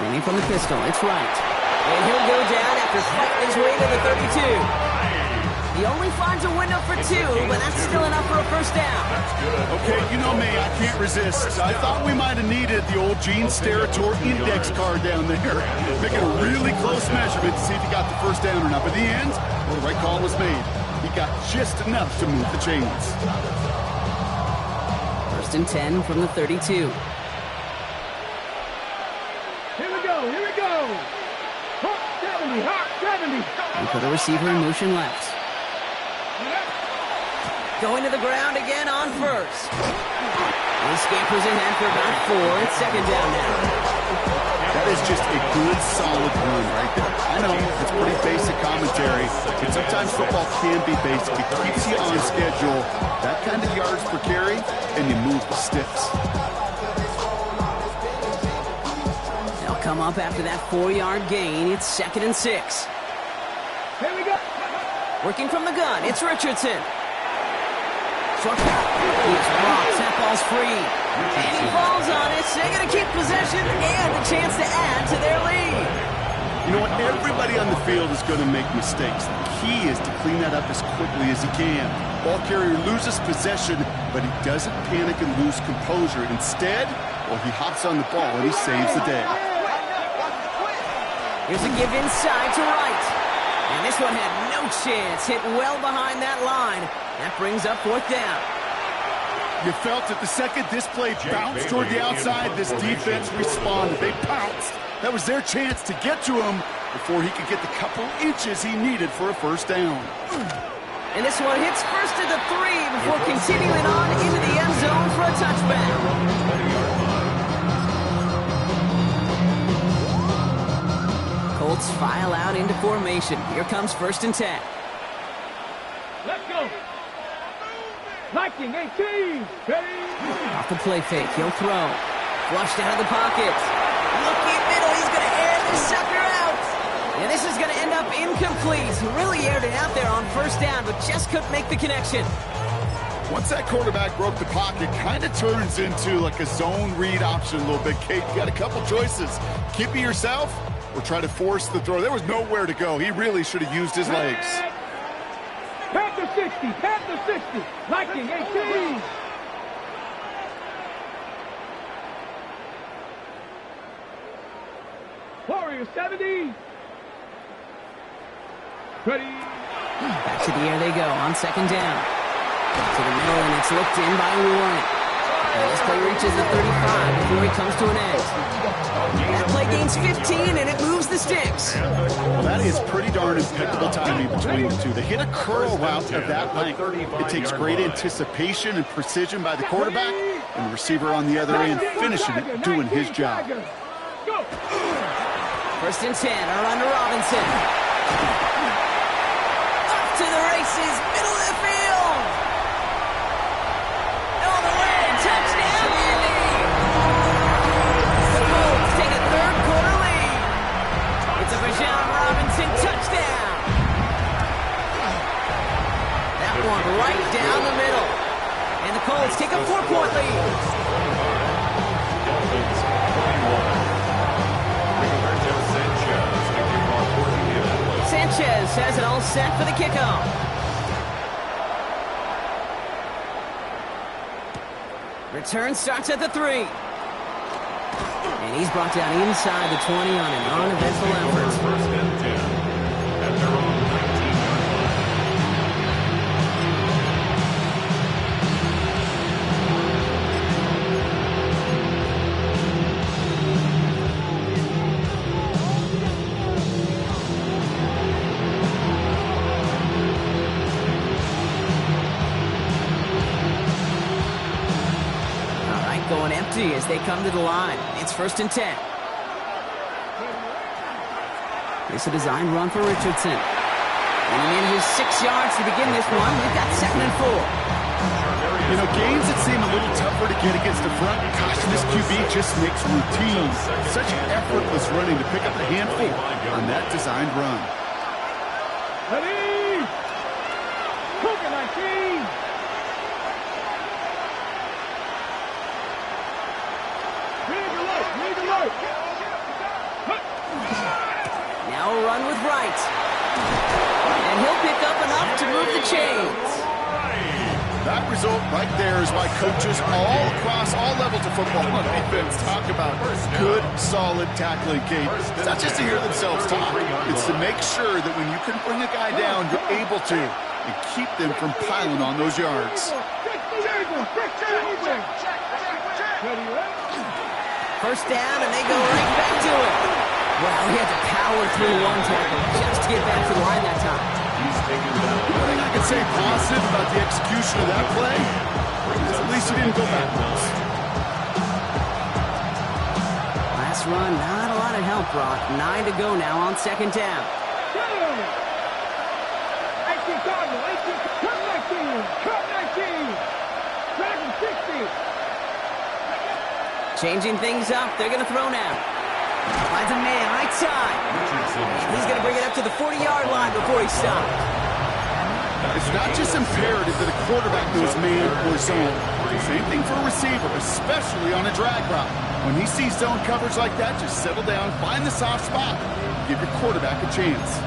Running from the pistol, it's Wright. And he'll go down after fighting his way to the 32. He only finds a window for 2, but that's still enough for a first down. Okay, you know me, I can't resist. I thought we might have needed the old Gene Steratore index card down there. Making a really close measurement to see if he got the first down or not. But in the end, well, the right call was made. He got just enough to move the chains. 1st and 10 from the 32. Here we go. Hawk 70, Hawk 70. And put a receiver in motion left. Going to the ground again on first. He scampers ahead for about 4. It's 2nd down now. That is just a good, solid run right there. I know, it's pretty basic commentary, but sometimes football can be basic. It keeps you on schedule, that kind of yards per carry, and you move the sticks. They'll come up after that 4-yard gain. It's 2nd and 6. Here we go. Working from the gun, it's Richardson. Short pass. He's blocked. That ball's free. And he falls on it. So they're going to keep possession and a chance to add to their lead. You know what? Everybody on the field is going to make mistakes. The key is to clean that up as quickly as he can. Ball carrier loses possession, but he doesn't panic and lose composure. Instead, well, he hops on the ball and he saves the day. Here's a give inside to Wright. And this one had no chance. Hit well behind that line. That brings up 4th down. You felt it the second this play bounced toward the outside, this defense responded. They pounced. That was their chance to get to him before he could get the couple inches he needed for a first down. And this one hits first to the 3 before continuing on into the end zone for a touchback. Colts file out into formation. Here comes 1st and 10. Let's go. Viking 18. Ready? Off the play fake, he'll throw. Flushed out of the pocket. Looking middle, he's going to air this sucker out. And this is going to end up incomplete. He really aired it out there on 1st down, but just couldn't make the connection. Once that quarterback broke the pocket, kind of turns into like a zone read option a little bit. Kate, you got a couple choices. Keep it yourself or try to force the throw. There was nowhere to go. He really should have used his legs. Panther 60, Panther 60. Viking 18. Warrior 70. Ready? Back to the air they go on 2nd down. To the middle, and it's looked in by Warren. And this play reaches the 35 before he comes to an end. That play gains 15, and it moves the sticks. Well, that is pretty darn impeccable timing between the two. They hit a curl route of that length. It takes great anticipation and precision by the quarterback, and the receiver on the other end finishing it, doing his job. Go. 1st and 10, a run to Robinson. Off to the races, middle of the field. All the way, touchdown, Indy. The Colts take a 3rd quarter lead. It's a Bijan Robinson touchdown. That one right down the middle. And the Colts take a 4-point lead. Sanchez has it all set for the kickoff. Return starts at the 3. And he's brought down inside the 20 on an uneventful effort. First and 10 at their own 19-yard line. Going empty as they come to the line. It's first and 10. It's a designed run for Richardson. And he manages 6 yards to begin this one. They've got 2nd and 4. You know, games that seem a little tougher to get against the front, gosh, this QB just makes routine such effortless running to pick up a handful on that designed run. Ready! Cooking 19! Now a run with Wright. And he'll pick up enough to move the chains. That result right there is why coaches all across all levels of football on defense talk about good, solid tackling, Kate. It's not just to hear themselves talk. It's to make sure that when you can bring a guy down, you're able to and keep them from piling on those yards. First down, and they go right back to it. Well, he had to power through one tackle just to get back to the line that time. He's taken down. The thing I can say positive about the execution of that play is at least he didn't go backwards. Last run, not a lot of help, Brock. 9 to go now on 2nd down. Changing things up. They're going to throw now. Finds a man right side. He's going to bring it up to the 40-yard line before he stops. It's not just imperative that a quarterback knows man or zone. Same thing for a receiver, especially on a drag route. When he sees zone coverage like that, just settle down, find the soft spot, give your quarterback a chance.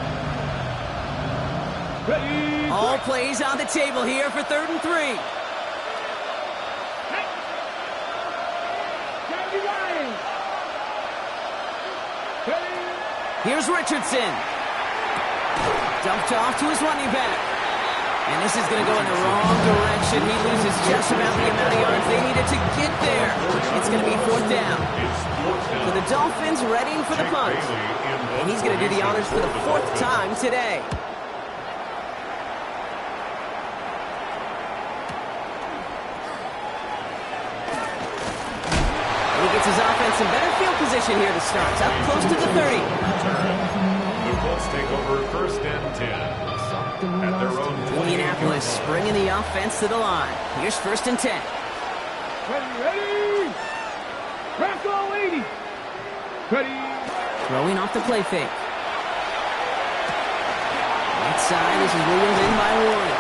All plays on the table here for 3rd and 3. Here's Richardson. Dumped off to his running back. And this is going to go in the wrong direction. He loses just about the amount of yards they needed to get there. It's going to be 4th down. So the Dolphins readying for the punt. And he's going to do the honors for the 4th time today. And he gets his offense in better field position here to start. Up close to the 30. The Colts take over 1st and 10. At their own Indianapolis bringing the offense to the line. Here's 1st and 10. Ready! Crack all 80! Ready! Throwing off the play fake. Right side, this is Williams in by 1.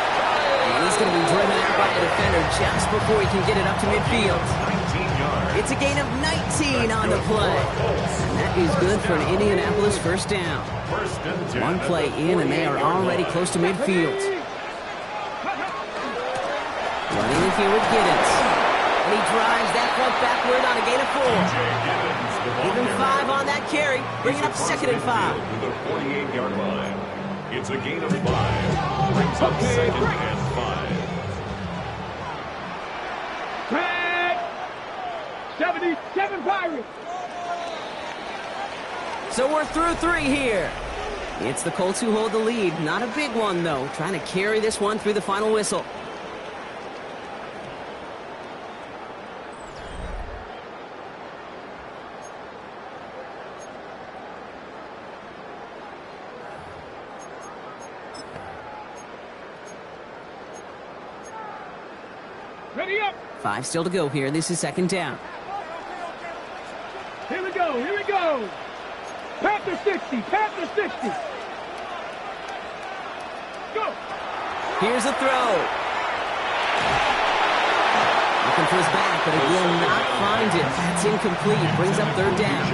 And he's going to be driven out by a defender just before he can get it up to midfield. 19 yards. It's a gain of 19 on the play. And that is good for an Indianapolis 1st down. 1st and 10. One play in, and they are already close to midfield. Running in here with Giddens. And he drives that one backward on a gain of 4. Even 5 on that carry, bringing up 2nd and 5. To the 48-yard line. It's a gain of 5. Brings up 2nd and 5. 77 Pirates! So we're through 3 here. It's the Colts who hold the lead. Not a big one, though. Trying to carry this one through the final whistle. Ready up! 5 still to go here. This is 2nd down. Here we go, here we go! Panther 60, Panther 60! Go! Here's a throw. Looking for his back, but it will not find him. That's incomplete. Brings up third down.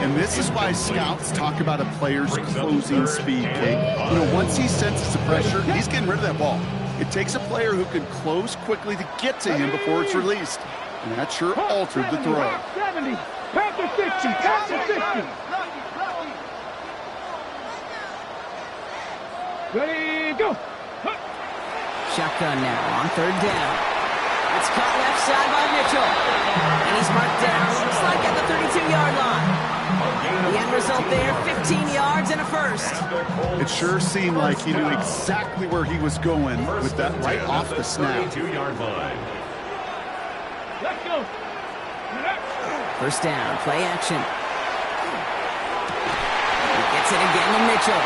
And this is why scouts talk about a player's closing speed, Kate. You know, once he senses the pressure, he's getting rid of that ball. It takes a player who can close quickly to get to him before it's released. And that sure altered the throw. 70, Panther 60, Panther 60. Ready, go. Shotgun now on third down. It's caught left side by Mitchell. And he's marked down, looks like at the 32-yard line. The end result there, 15 yards and a first. It sure seemed like he knew exactly where he was going with that right off the snap. 32-yard line. Let's go. First down, play action. He gets it again to Mitchell.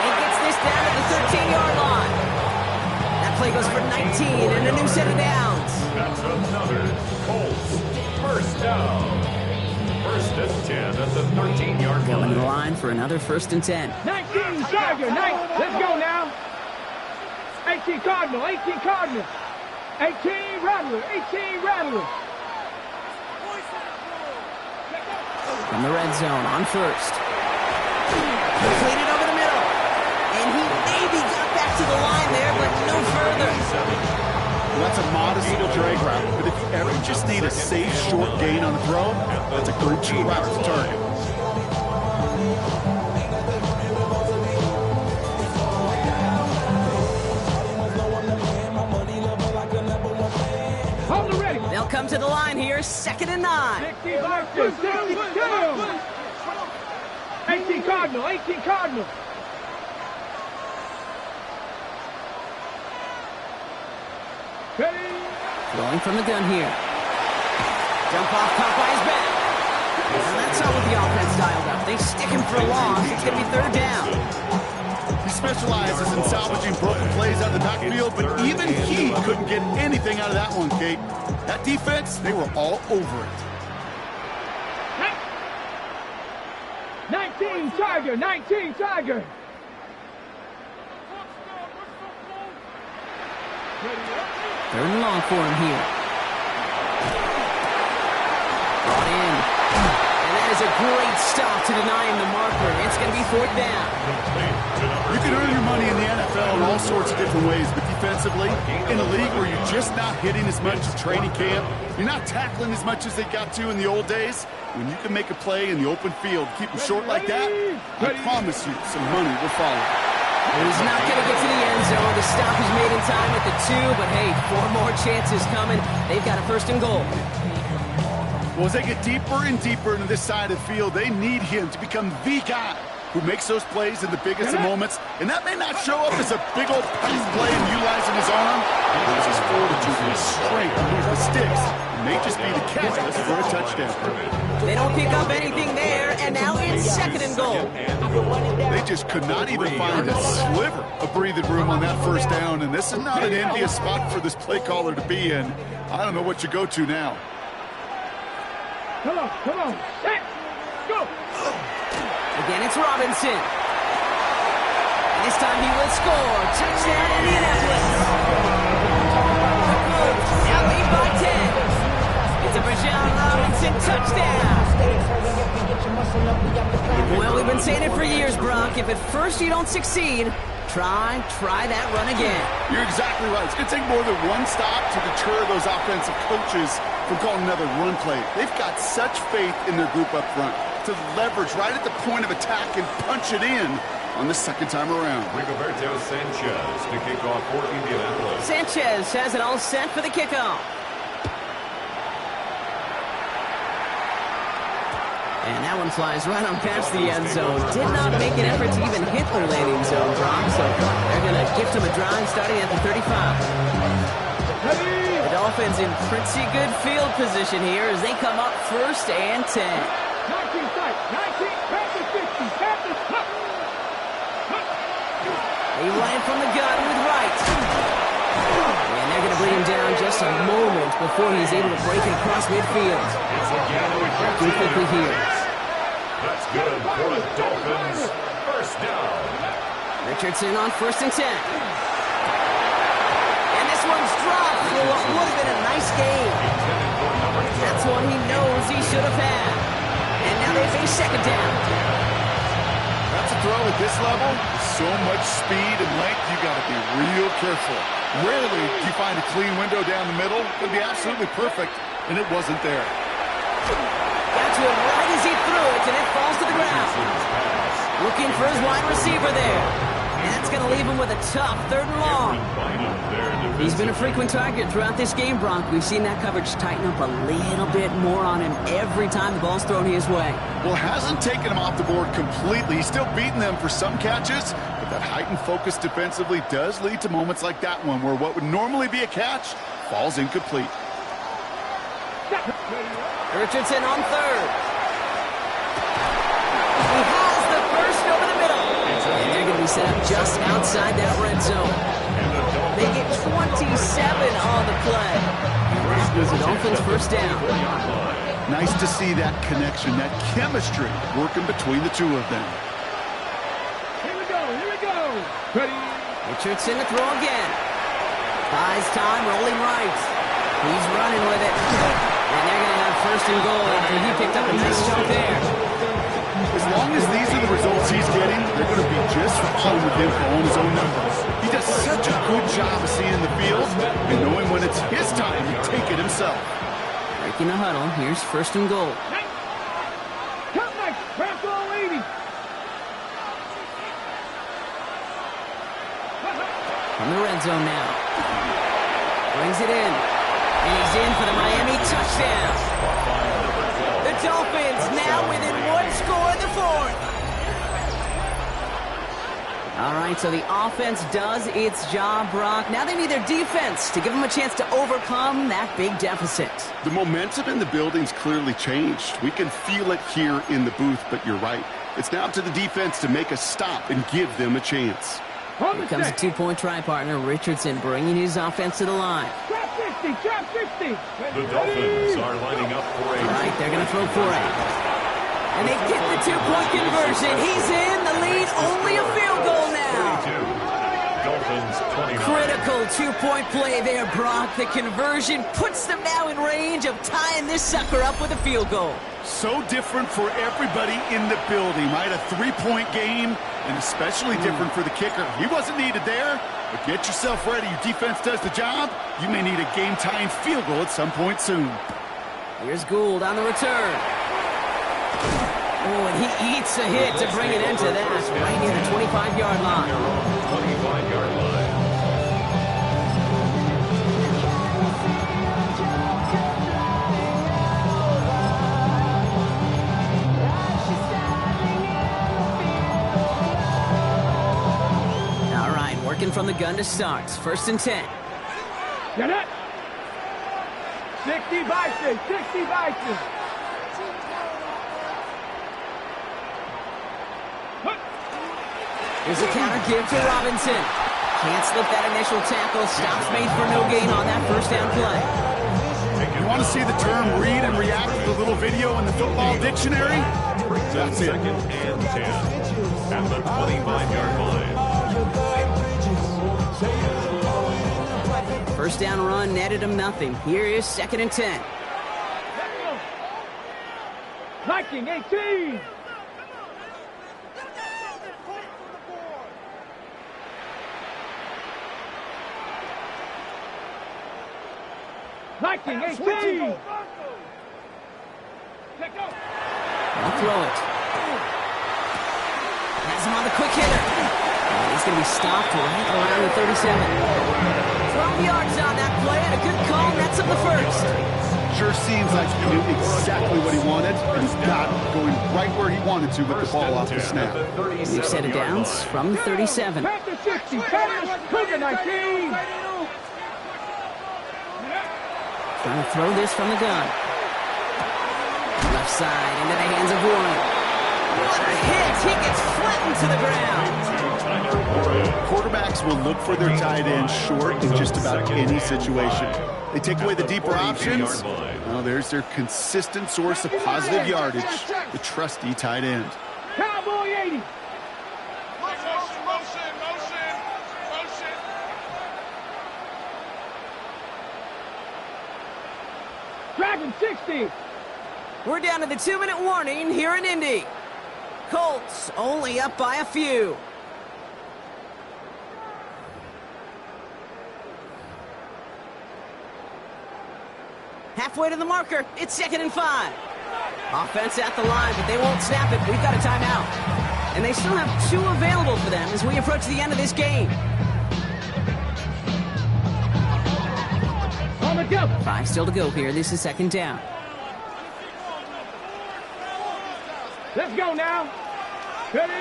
He gets this down at the 13-yard line. That play goes for 19 and a new set of downs. That's another Colts first down. First and 10 at the 13-yard line. Coming to the line for another first and 10. 19 Tiger, let's go now. 18 Cardinal, 18 Cardinal. 18 Rattler, 18 Rattler. From the red zone on first. Completed over the middle. And he maybe got back to the line there, but no further. Well, that's a modest little drag route, but if you ever just need a safe, short gain on the throw, that's a go-to route to target. Hold it ready. They'll come to the line here, 2nd and 9. 62. 18 Cardinal, 18 Cardinal. Ready. Throwing from the gun here. Jump off, caught by his back. And that's not what the offense dialed up. They stick him for a loss. It's going to be third down. He specializes in salvaging broken plays out of the backfield, but even he couldn't get anything out of that one, Kate. That defense, they were all over it. 19 Tiger, 19 Tiger. Third and long for him here. Brought in. And that is a great stop to deny him the marker. It's going to be fourth down. You can earn your money in the NFL in all sorts of different ways, but defensively, in a league where you're just not hitting as much as training camp, you're not tackling as much as they got to in the old days, when you can make a play in the open field, keep them short like that, I promise you some money will follow. He's not going to get to the end zone. The stop is made in time at the 2, but hey, 4 more chances coming. They've got a first and goal. Well, as they get deeper and deeper into this side of the field, they need him to become the guy who makes those plays in the biggest of moments. And that may not show up as a big old pass play and utilizing his arm. It's his fortitude and his strength underneath the sticks. It may just be the catalyst for a touchdown. They don't pick up anything there, and now it's 2nd and goal. They just could not even find a sliver of breathing room on that first down. And this is not an envious spot for this play caller to be in. I don't know what you go to now. Come on. Set. Go. Again, it's Robinson. And this time he will score. Touchdown, Indianapolis. Now lead by 10. It's a Bijan Robinson touchdown. Well, we've been saying it for years, Brock. If at first you don't succeed, try that run again. You're exactly right. It's going to take more than one stop to deter those offensive coaches from calling another run play. They've got such faith in their group up front to leverage right at the point of attack and punch it in on the second time around. Rigoberto Sanchez to kick off for Indianapolis. Sanchez has it all set for the kickoff. And that one flies right on past the end zone. Did not make an effort to even hit the landing zone, Brock. So they're going to gift him a drive starting at the 35. The Dolphins in pretty good field position here as they come up 1st and 10. 19 sight, 19, Panthers 50, Panthers up. They run it from the gun with Wright. And they're going to bring him down just a moment before he's able to break it across midfield. Too quickly here. That's good for the Dolphins. First down. Richardson on 1st and 10. And this one's dropped for what would have been a nice gain should have had. And now they face second down. That's a throw at this level. With so much speed and length, you got to be real careful. Rarely do you find a clean window down the middle. It could be absolutely perfect, and it wasn't there. Got to it right as he threw it, and it falls to the ground. Looking for his wide receiver there. And that's going to leave him with a tough 3rd and long. He's been a frequent target throughout this game, Bronk. We've seen that coverage tighten up a little bit more on him every time the ball's thrown his way. Well, hasn't taken him off the board completely. He's still beating them for some catches, but that heightened focus defensively does lead to moments like that one where what would normally be a catch falls incomplete. Richardson on 3rd. He has the first over the middle. And they're going to be set up just outside that red zone. They get 27 on the play. That is a Dolphins first down. Nice to see that connection, that chemistry working between the two of them. Here we go, here we go. Ready? Richardson to throw again. Buys time, rolling right. He's running with it. And they're going to have 1st and goal after he picked up a nice chunk there. As long as these are the results he's getting, they're going to be just fine with him on his own numbers. He does such a good job of seeing the field and knowing when it's his time to take it himself. Breaking the huddle, here's 1st and goal. Come back, crack all 80. From the red zone now. Brings it in. And he's in for the Miami touchdown. The Dolphins now within 1 score in the 4th. All right, so the offense does its job, Brock. Now they need their defense to give them a chance to overcome that big deficit. The momentum in the building's clearly changed. We can feel it here in the booth, but you're right. It's now up to the defense to make a stop and give them a chance. Here comes a 2-point try partner, Richardson, bringing his offense to the line. Trap 60, trap 60. The Dolphins are lining up for a... All right, they're going to throw for it. And they get the 2-point conversion. He's in the lead, only a field goal now. 32. Dolphins 29. Critical 2-point play there, Brock. The conversion puts them now in range of tying this sucker up with a field goal. So different for everybody in the building, right? A 3-point game, and especially different for the kicker. He wasn't needed there, but get yourself ready. Your defense does the job. You may need a game-tying field goal at some point soon. Here's Gould on the return. Oh, and he eats a hit to bring it into that, right near the 25-yard line. 25-yard line. All right, working from the gun to start. 1st and 10. Get it. 60 Bison, 60 Bison. Here's a counter give to Robinson. Can't slip that initial tackle. Stops made for no gain on that 1st down play. You want to see the term read and react to the little video in the football dictionary? That's it. 2nd and 10 at the 25-yard line. 1st down run netted him nothing. Here is 2nd and 10. Viking 18. Viking 18. I'll throw it. Has him on the quick hitter. And he's going to be stopped right around the 37. 12 yards on that play and a good call. Nets up the 1st. Sure seems like he knew exactly what he wanted, and he's got it going right where he wanted to with the ball off the snap. We've set it downs from the 37. Panther 60. Cougar 19. Trying to throw this from the gun. Left side into the hands of Warren. What a hit! He gets flattened to the ground. Quarterbacks will look for their tight end short in just about any situation. They take away the deeper options. Well, there's their consistent source of positive yardage, the trusty tight end. Cowboy 80. Dragon 60. We're down to the 2-minute warning here in Indy. Colts only up by a few. Halfway to the marker. It's 2nd and 5. Offense at the line, but they won't snap it. We've got a timeout. And they still have 2 available for them as we approach the end of this game. On the go. 5 still to go here. This is 2nd down. Let's go now. Ready?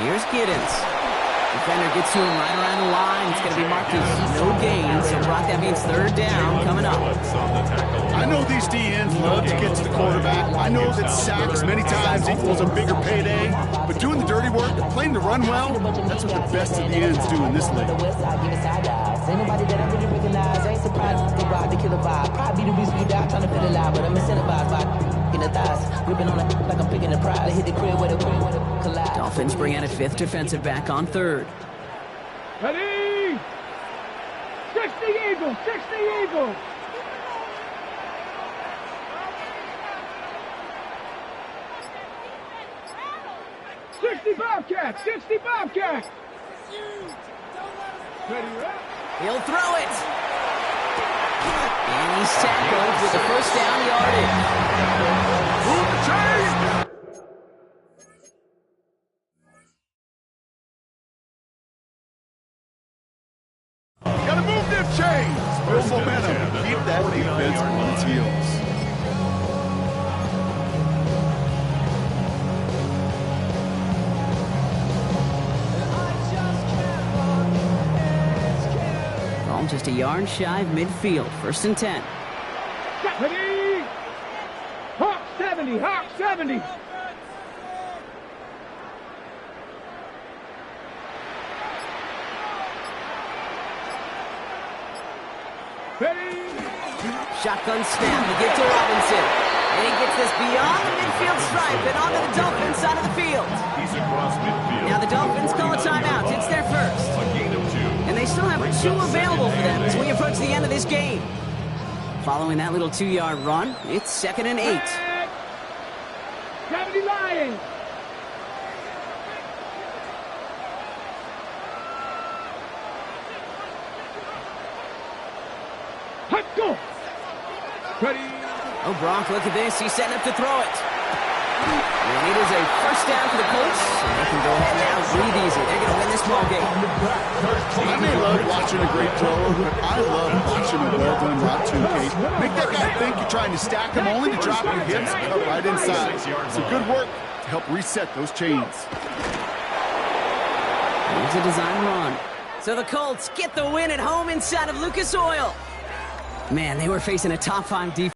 Here's Giddens. Defender gets to him right around the line. It's going to be marked as no gain. So, Brock, that means 3rd down coming up. I know these DNs love to get to the quarterback. I know that sacks many times equals a bigger payday. But doing the dirty work, playing the run well, that's what the best of the ends do in this league. Ain't nobody that I really recognize. I ain't surprised they ride the killer vibe. Probably the reason we die trying to feel alive, but I'm incentivized by in the thighs. Gripping on it like I'm picking the pride. I hit the crib with a collide. Dolphins bring out a 5th defensive back on 3rd. Ready? 60 Eagles, 60 Eagles. Bobcat, 60 Bobcat. He'll throw it. And he's tackled with the 1st down yardage. Got to move them chains. Build momentum. Keep that defense on its heels. Just a yard shy of midfield. 1st and 10. Ready? Hawk 70, Hawk 70. Ready? Shotgun snap to get to Robinson. And he gets this beyond the midfield stripe and onto the Dolphins side of the field. He's across midfield. Now the Dolphins call a timeout. It's their 1st. A gain of 2. And they still have 2 available for them as we approach the end of this game. Following that little 2-yard run, it's 2nd and 8. 70 Lions. Let's go. Ready? Oh, Gronk, look at this. He's setting up to throw it. And it is a 1st down for the Colts. And they can go ahead now, breathe easy. They're going to win this ball game. I may love watching a great thrower, but I love watching a well-done route too, Kate. Make that guy think you're trying to stack him only to drop your hips cut right inside. It's a good work to help reset those chains. Here's a design run. So the Colts get the win at home inside of Lucas Oil. Man, they were facing a top 5 defense.